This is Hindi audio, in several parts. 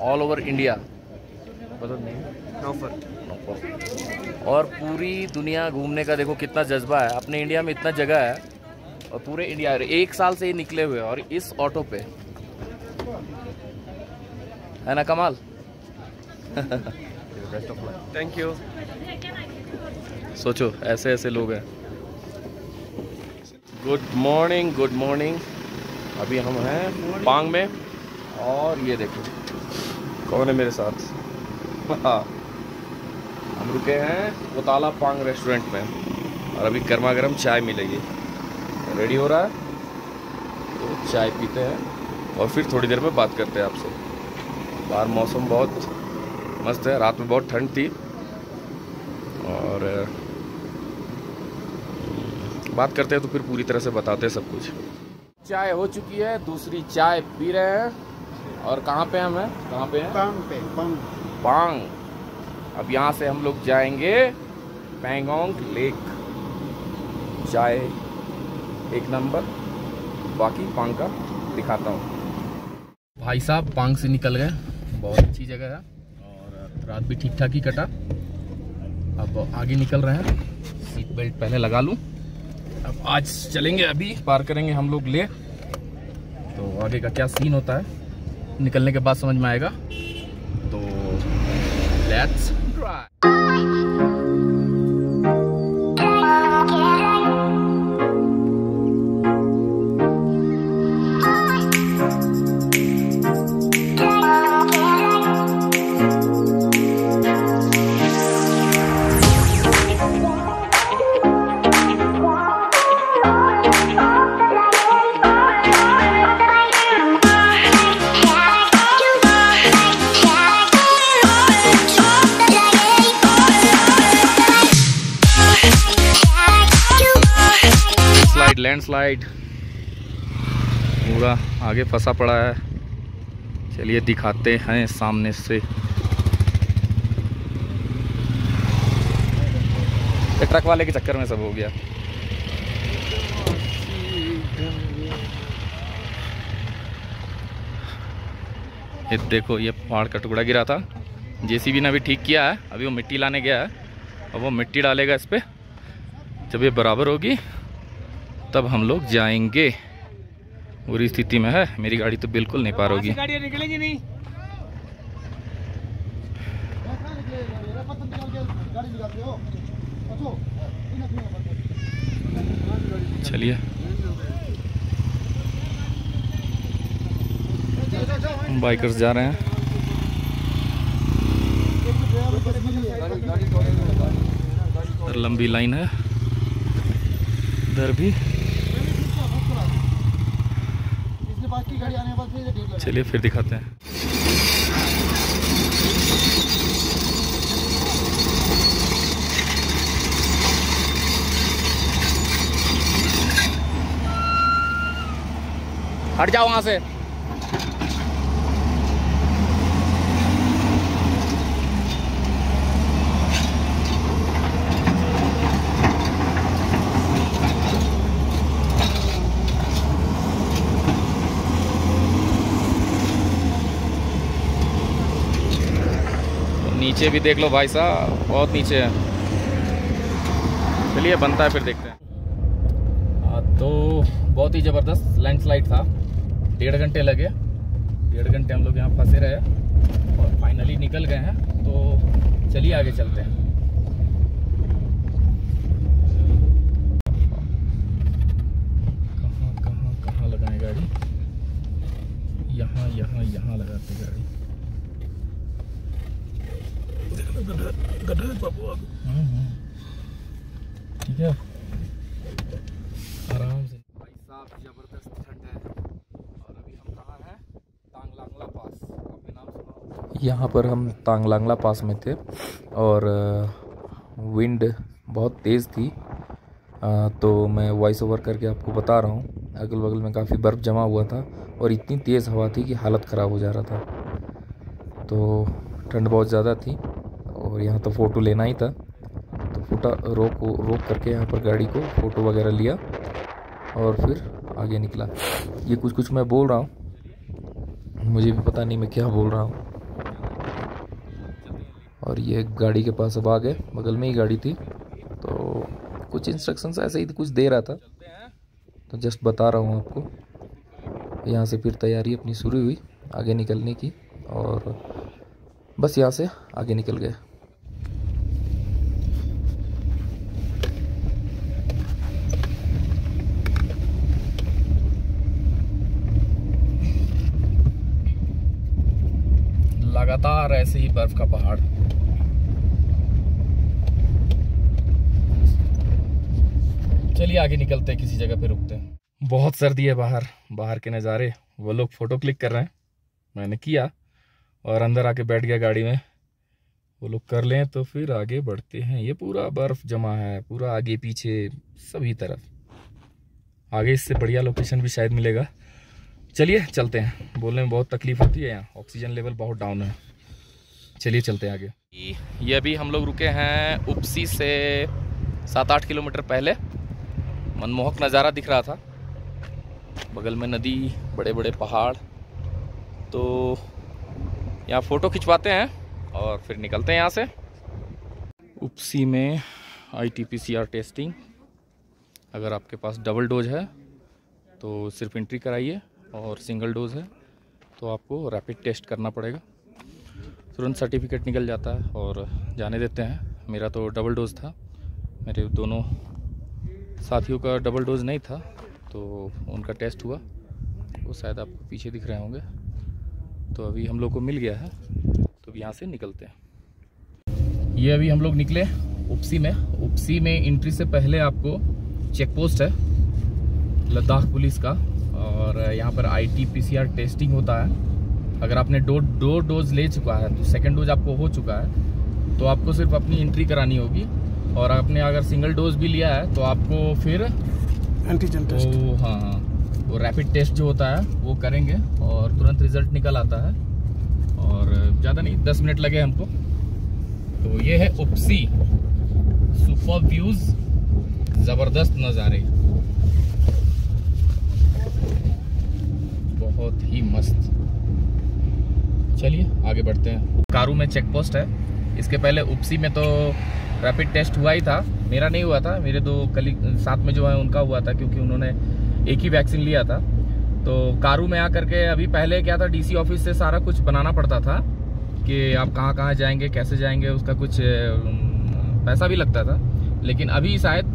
ऑल ओवर इंडिया पसंद नहीं और पूरी दुनिया घूमने का देखो कितना जज्बा है। अपने इंडिया में इतना जगह है और पूरे इंडिया 1 साल से ही निकले हुए और इस ऑटो पे है ना कमाल। Thank you. सोचो ऐसे ऐसे लोग हैं। Good morning good morning. अभी हम हैं पांग में और ये देखो कौन है मेरे साथ। हम रुके हैं कोताला पांग रेस्टोरेंट में और अभी गर्मा गर्म चाय मिलेगी। रेडी हो रहा है तो चाय पीते हैं और फिर थोड़ी देर में बात करते हैं आपसे। बाहर मौसम बहुत मस्त है, रात में बहुत ठंड थी और बात करते हैं तो फिर पूरी तरह से बताते हैं सब कुछ। चाय हो चुकी है, दूसरी चाय पी रहे हैं और कहाँ पे हम हैं? कहाँ पे हैं? पांग। अब यहाँ से हम लोग जाएंगे पैंगोंग लेक। चाय एक नंबर, बाकी पांग का दिखाता हूँ। भाई साहब पांग से निकल गए, बहुत अच्छी जगह है और रात भी ठीक ठाक ही कटा। अब आगे निकल रहे हैं, सीट बेल्ट पहले लगा लूँ। अब आज चलेंगे, अभी पार करेंगे हम लोग ले, तो आगे का क्या सीन होता है निकलने के बाद समझ में आएगा। तो लेट्स ट्राई। लैंडस्लाइड पूरा आगे फंसा पड़ा है। चलिए दिखाते हैं सामने से। ट्रक वाले के चक्कर में सब हो गया। ये देखो, ये पहाड़ का टुकड़ा गिरा था, जेसीबी ने अभी ठीक किया है। अभी वो मिट्टी लाने गया है और वो मिट्टी डालेगा इस पे। जब ये बराबर होगी तब हम लोग जाएंगे। बुरी स्थिति में है मेरी गाड़ी, तो बिल्कुल नहीं पार होगी। गाड़ियाँ निकलेंगी नहीं। चलिए बाइकर्स जा रहे हैं। लंबी लाइन है इधर भी। चलिए फिर दिखाते हैं। हट जाओ वहां से। नीचे भी देख लो भाई साहब, बहुत नीचे है। चलिए बनता है फिर देखते हैं। तो बहुत ही ज़बरदस्त लैंडस्लाइड था, 1.5 घंटे लगे। 1.5 घंटे हम लोग यहाँ फंसे रहे और फाइनली निकल गए हैं। तो चलिए आगे चलते हैं। कहाँ लगाएं गाड़ी? यहाँ लगाते गाड़ी। ठीक है, आराम से। भाई साहब जबरदस्त ठंड है और अभी हम कहाँ हैं? तांगलांगला पास। आपने नाम सुना? यहाँ पर हम तांगलांगला पास में थे और विंड बहुत तेज़ थी। तो मैं वॉइस ओवर करके आपको बता रहा हूँ। अगल बगल में काफ़ी बर्फ़ जमा हुआ था और इतनी तेज़ हवा थी कि हालत ख़राब हो जा रहा था। तो ठंड बहुत ज़्यादा थी और और यहाँ तो फ़ोटो लेना ही था, तो रोक करके यहाँ पर गाड़ी को फ़ोटो वगैरह लिया और फिर आगे निकला। ये कुछ मैं बोल रहा हूँ, मुझे भी पता नहीं मैं क्या बोल रहा हूँ। और ये गाड़ी के पास अब आ गए, बगल में ही गाड़ी थी, तो कुछ इंस्ट्रक्शंस ऐसे ही कुछ दे रहा था, तो जस्ट बता रहा हूँ आपको। यहाँ से फिर तैयारी अपनी शुरू हुई आगे निकलने की, और बस यहाँ से आगे निकल गए। लगातार ऐसे ही बर्फ का पहाड़। चलिए आगे निकलते हैं, किसी जगह पे रुकते हैं। बहुत सर्दी है बाहर के नज़ारे। वो लोग फ़ोटो क्लिक कर रहे हैं, मैंने किया और अंदर आके बैठ गया गाड़ी में। वो लोग कर लें तो फिर आगे बढ़ते हैं। ये पूरा बर्फ़ जमा है, पूरा आगे पीछे सभी तरफ। आगे इससे बढ़िया लोकेशन भी शायद मिलेगा। चलिए चलते हैं। बोलने में बहुत तकलीफ़ होती है, यहाँ ऑक्सीजन लेवल बहुत डाउन है। चलिए चलते हैं आगे। ये अभी हम लोग रुके हैं उपसी से 7-8 किलोमीटर पहले। मनमोहक नज़ारा दिख रहा था, बगल में नदी, बड़े बड़े पहाड़। तो यहाँ फ़ोटो खिंचवाते हैं और फिर निकलते हैं यहाँ से। उपसी में RT-PCR टेस्टिंग। अगर आपके पास डबल डोज है तो सिर्फ एंट्री कराइए, और सिंगल डोज है तो आपको रैपिड टेस्ट करना पड़ेगा। तुरंत सर्टिफिकेट निकल जाता है और जाने देते हैं। मेरा तो डबल डोज था, मेरे दोनों साथियों का डबल डोज नहीं था, तो उनका टेस्ट हुआ। वो शायद आपको पीछे दिख रहे होंगे। तो अभी हम लोग को मिल गया है, तो अब यहाँ से निकलते हैं। ये अभी हम लोग निकले उपसी में। उपसी में एंट्री से पहले आपको चेक पोस्ट है लद्दाख पुलिस का, और यहाँ पर RT-PCR टेस्टिंग होता है। अगर आपने दो डोज ले चुका है तो सेकंड डोज आपको हो चुका है, तो आपको सिर्फ अपनी एंट्री करानी होगी। और आपने अगर सिंगल डोज भी लिया है तो आपको फिर एंटीजन टेस्ट, हाँ, वो रैपिड टेस्ट जो होता है वो करेंगे और तुरंत रिजल्ट निकल आता है। और ज़्यादा नहीं, 10 मिनट लगे हमको। तो ये है उपसी। सुपर व्यूज़, ज़बरदस्त नज़ारे, बहुत ही मस्त। चलिए आगे बढ़ते हैं। कारू में चेक पोस्ट है। इसके पहले उपसी में तो रैपिड टेस्ट हुआ ही था, मेरा नहीं हुआ था, मेरे 2 कलीग साथ में जो है उनका हुआ था, क्योंकि उन्होंने एक ही वैक्सीन लिया था। तो कारू में आकर के अभी पहले क्या था, DC ऑफिस से सारा कुछ बनाना पड़ता था कि आप कहाँ जाएंगे, कैसे जाएंगे, उसका कुछ पैसा भी लगता था। लेकिन अभी शायद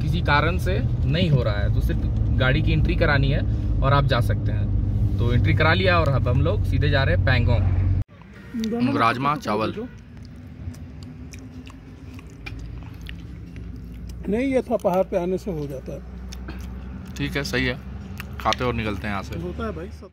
किसी कारण से नहीं हो रहा है, तो सिर्फ गाड़ी की एंट्री करानी है और आप जा सकते हैं। तो एंट्री करा लिया और अब हम लोग सीधे जा रहे हैं पैंगोंग। राजमा चावल नहीं, ये था पहाड़ पे आने से हो जाता है। ठीक है, सही है, खाते और निकलते हैं यहाँ से। होता है भाई सब।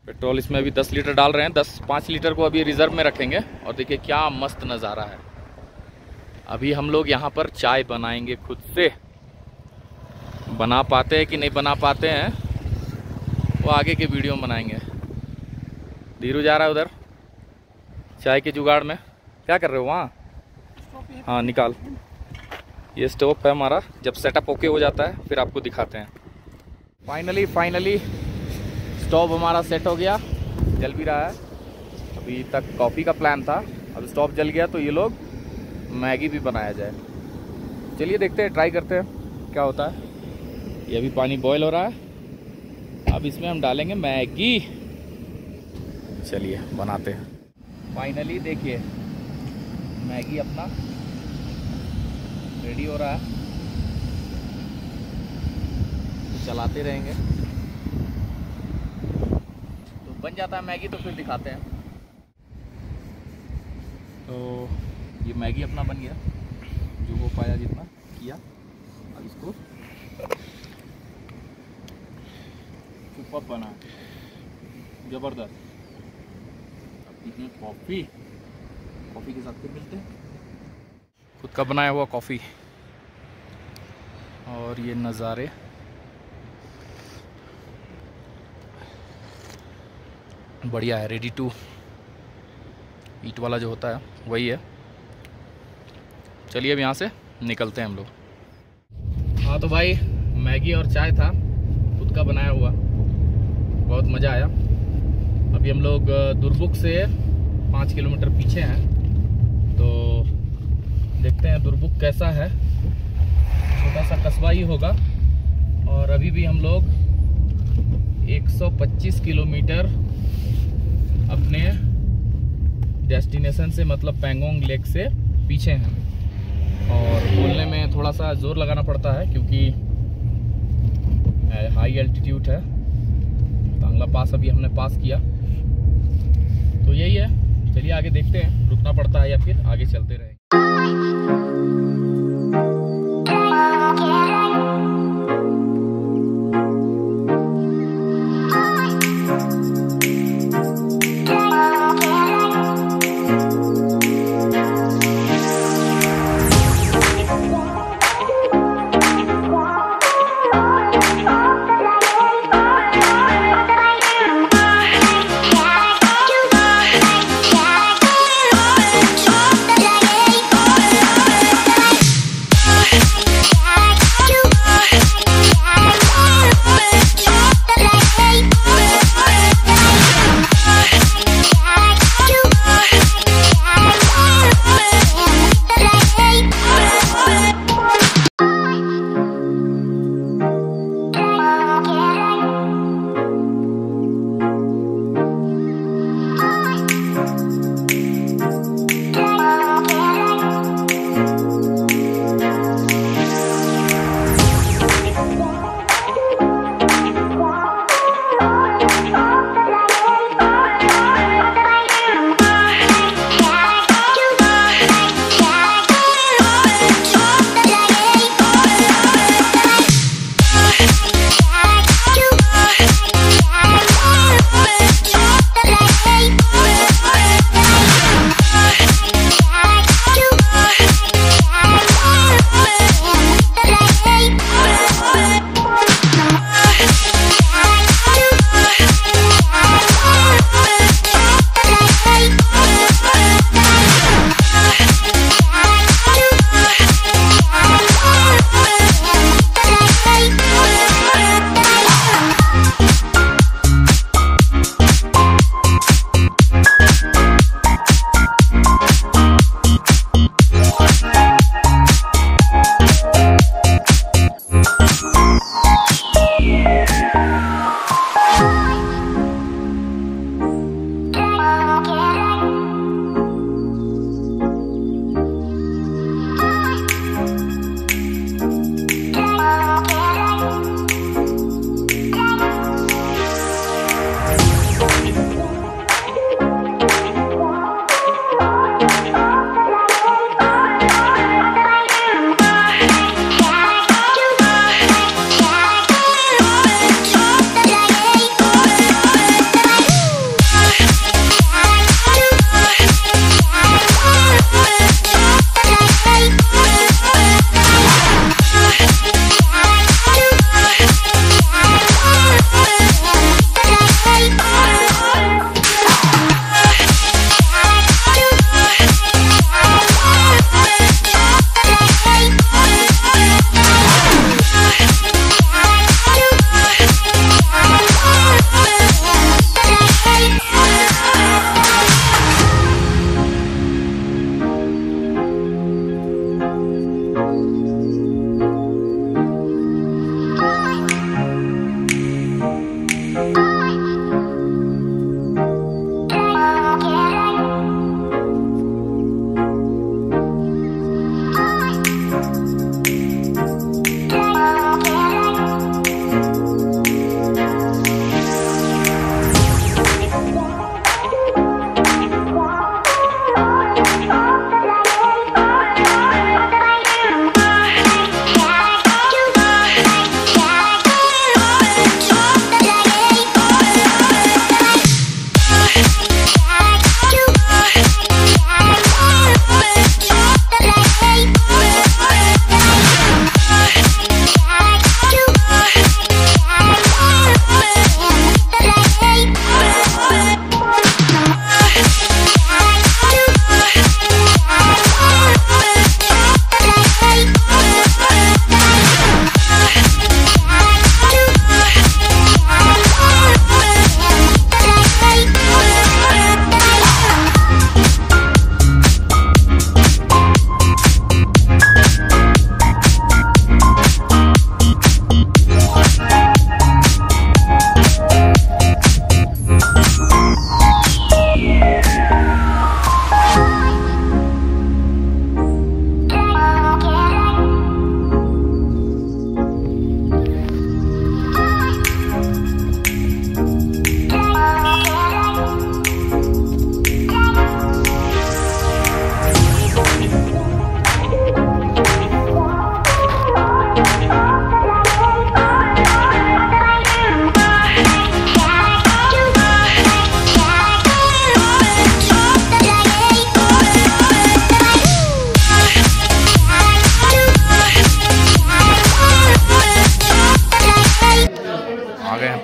पेट्रोल इसमें अभी 10 लीटर डाल रहे हैं, 5 लीटर को अभी रिजर्व में रखेंगे। और देखिए क्या मस्त नज़ारा है। अभी हम लोग यहाँ पर चाय बनाएंगे खुद से। बना पाते हैं कि नहीं बना पाते हैं वो आगे के वीडियो में बनाएंगे। धीरू जा रहा है उधर चाय के जुगाड़ में। क्या कर रहे हो वहाँ? हाँ निकाल। ये स्टोव है हमारा, जब सेटअप ओके हो जाता है फिर आपको दिखाते हैं। फाइनली स्टोव हमारा सेट हो गया, जल भी रहा है। अभी तक कॉफ़ी का प्लान था, अब स्टोव जल गया तो ये लोग मैगी भी बनाया जाए। चलिए देखते हैं, ट्राई करते हैं क्या होता है। ये अभी पानी बॉयल हो रहा है, अब इसमें हम डालेंगे मैगी। चलिए बनाते हैं। फाइनली देखिए मैगी अपना रेडी हो रहा है, चलाते रहेंगे तो बन जाता है मैगी। तो फिर दिखाते हैं। तो ये मैगी अपना बन गया, जो हो पाया जितना। किया। अब इसको सुपर बना, जबरदस्त। अब पीते हैं कॉफ़ी, कॉफ़ी के साथ फिर मिलते हैं। खुद का बनाया हुआ कॉफ़ी और ये नज़ारे। बढ़िया है, रेडी टू ईट वाला जो होता है वही है। चलिए अब यहाँ से निकलते हैं हम लोग। हाँ तो भाई मैगी और चाय था, खुद का बनाया हुआ, बहुत मज़ा आया। अभी हम लोग दुरबुक से 5 किलोमीटर पीछे हैं, तो देखते हैं दुरबुक कैसा है। छोटा सा कस्बा ही होगा और अभी भी हम लोग 125 किलोमीटर अपने डेस्टिनेशन से, मतलब पैंगोंग लेक से पीछे हैं। और बोलने में थोड़ा सा जोर लगाना पड़ता है क्योंकि हाई एल्टीट्यूड है। तांगला पास अभी हमने पास किया, तो यही है। चलिए आगे देखते हैं, रुकना पड़ता है या फिर आगे चलते रहेंगे।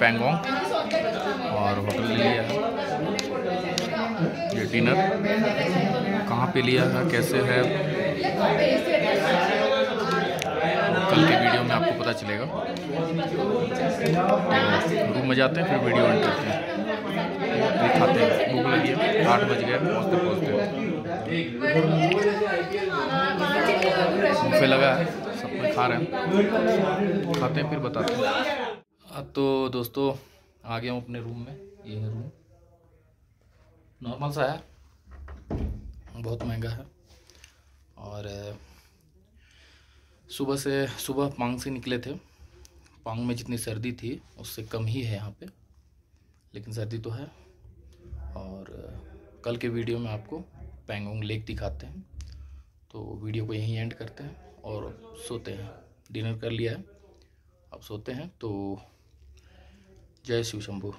पैंगोंग और होटल ले लिया है। ये डिनर कहाँ पे लिया है, कैसे है, कल के वीडियो में आपको पता चलेगा। रूम में जाते हैं, फिर वीडियो ऑन करते हैं, फिर खाते हैं। भूख लगी है, 8 बज गए पहुँचते पहुँचते। बुफे लगा है, सब कोई खा रहे हैं, खाते हैं फिर बताते हैं। तो दोस्तों आ गया हूँ अपने रूम में। ये है रूम, नॉर्मल सा है, बहुत महंगा है। और सुबह पांग से निकले थे। पांग में जितनी सर्दी थी उससे कम ही है यहाँ पे, लेकिन सर्दी तो है। और कल के वीडियो में आपको पैंगोंग लेक दिखाते हैं। तो वीडियो को यहीं एंड करते हैं और सोते हैं। डिनर कर लिया है, अब सोते हैं। तो जय शिव शंभू।